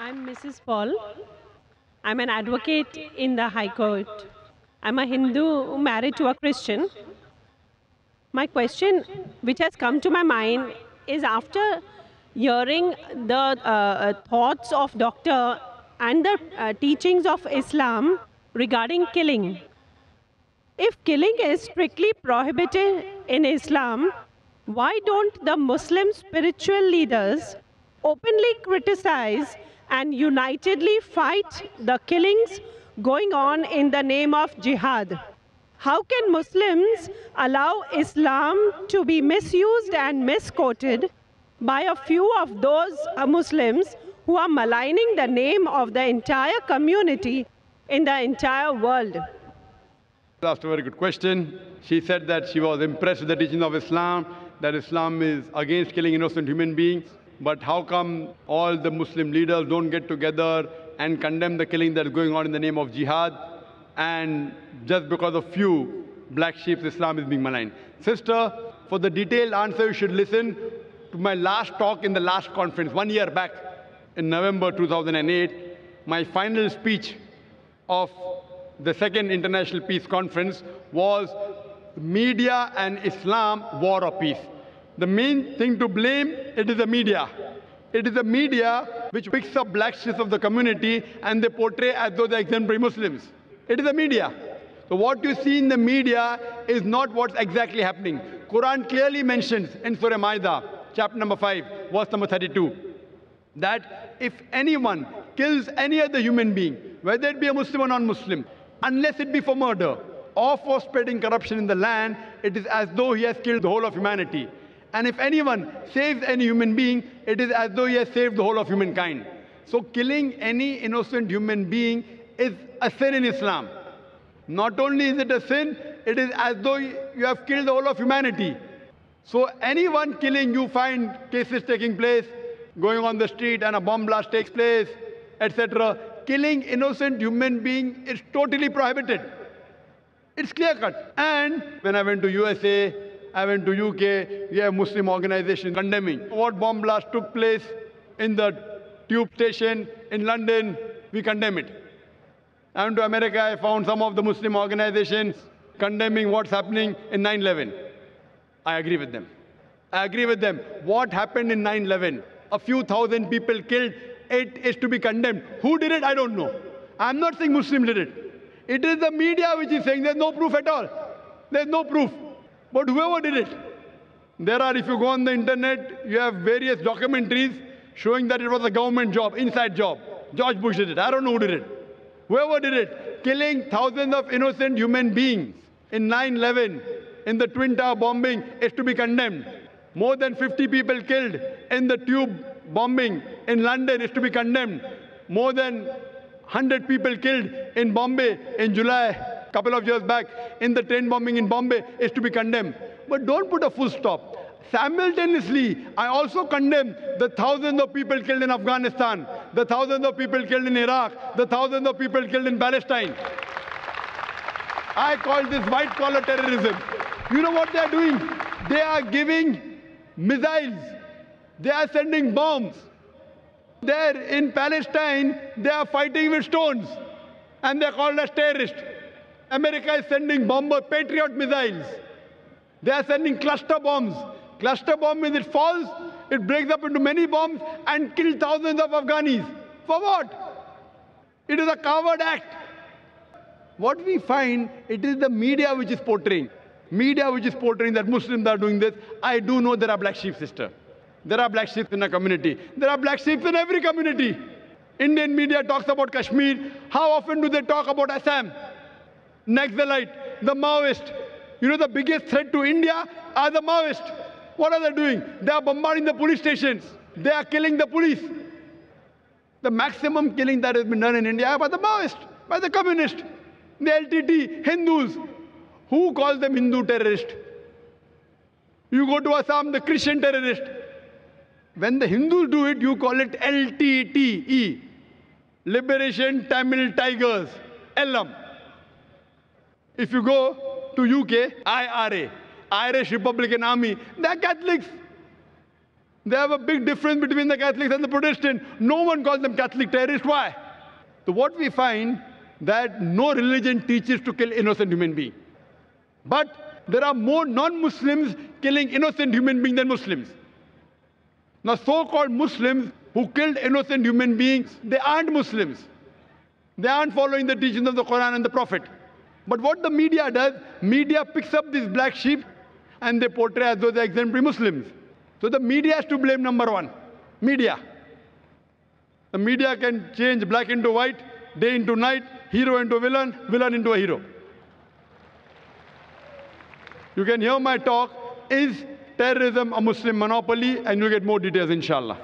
I'm Mrs. Paul. I'm an advocate in the High Court. I'm a Hindu married to a Christian. My question, which has come to my mind, is after hearing the thoughts of doctor and the teachings of Islam regarding killing. If killing is strictly prohibited in Islam, why don't the Muslim spiritual leaders openly criticize and unitedly fight the killings going on in the name of jihad? How can Muslims allow Islam to be misused and misquoted by a few of those Muslims who are maligning the name of the entire community in the entire world? Asked a very good question. She said that she was impressed with the teaching of Islam, that Islam is against killing innocent human beings. But how come all the Muslim leaders don't get together and condemn the killing that is going on in the name of jihad? And just because of few black sheep, Islam is being maligned. Sister, for the detailed answer, you should listen to my last talk in the last conference, 1 year back in November 2008. My final speech of the second International Peace Conference was Media and Islam, War or Peace. The main thing to blame, it is the media. It is the media which picks up black sheep of the community and they portray as though they're exemplary Muslims. It is the media. So what you see in the media is not what's exactly happening. Quran clearly mentions in Surah Ma'idah, chapter number 5, verse number 32, that if anyone kills any other human being, whether it be a Muslim or non-Muslim, unless it be for murder or for spreading corruption in the land, it is as though he has killed the whole of humanity. And if anyone saves any human being, it is as though he has saved the whole of humankind. So killing any innocent human being is a sin in Islam. Not only is it a sin, it is as though you have killed the whole of humanity. So anyone killing, you find cases taking place, going on the street and a bomb blast takes place, etc. Killing innocent human being is totally prohibited. It's clear cut. And when I went to USA, I went to UK, we have Muslim organizations condemning what bomb blast took place in the tube station in London. We condemn it. I went to America, I found some of the Muslim organizations condemning what's happening in 9/11. I agree with them. I agree with them. What happened in 9/11? A few thousand people killed. It is to be condemned. Who did it? I don't know. I'm not saying Muslims did it. It is the media which is saying there's no proof at all. There's no proof. But whoever did it, there are, if you go on the internet, you have various documentaries showing that it was a government job, inside job. George Bush did it. I don't know who did it. Whoever did it, killing thousands of innocent human beings in 9/11, in the Twin Tower bombing, is to be condemned. More than 50 people killed in the tube bombing in London is to be condemned. More than 100 people killed in Bombay in July, a couple of years back, in the train bombing in Bombay is to be condemned. But don't put a full stop. Simultaneously, I also condemn the thousands of people killed in Afghanistan, the thousands of people killed in Iraq, the thousands of people killed in Palestine. I call this white-collar terrorism. You know what they are doing? They are giving missiles. They are sending bombs. There in Palestine, they are fighting with stones. And they are called as terrorists. America is sending bomber Patriot missiles. They are sending cluster bombs. Cluster bomb, when it falls, it breaks up into many bombs and kills thousands of Afghanis. For what? It is a coward act. What we find, it is the media which is portraying. Media which is portraying that Muslims are doing this. I do know there are black sheep, sister. There are black sheep in a community. There are black sheep in every community. Indian media talks about Kashmir. How often do they talk about Assam? Naxalite, the Maoist. You know the biggest threat to India are the Maoists. What are they doing? They are bombarding the police stations. They are killing the police. The maximum killing that has been done in India by the Maoists, by the communists, the LTT, Hindus. Who calls them Hindu terrorists? You go to Assam, the Christian terrorist. When the Hindus do it, you call it LTTE, Liberation Tamil Tigers, LM. If you go to UK, IRA, Irish Republican Army, they are Catholics. They have a big difference between the Catholics and the Protestants. No one calls them Catholic terrorists. Why? So what we find that no religion teaches to kill innocent human beings. But there are more non-Muslims killing innocent human beings than Muslims. Now so-called Muslims who killed innocent human beings, they aren't Muslims. They aren't following the teachings of the Quran and the Prophet. But what the media does, media picks up these black sheep and they portray as though they're exemplary Muslims. So the media has to blame, number one. Media. The media can change black into white, day into night, hero into villain, villain into a hero. You can hear my talk, is terrorism a Muslim monopoly? And you'll get more details, inshallah.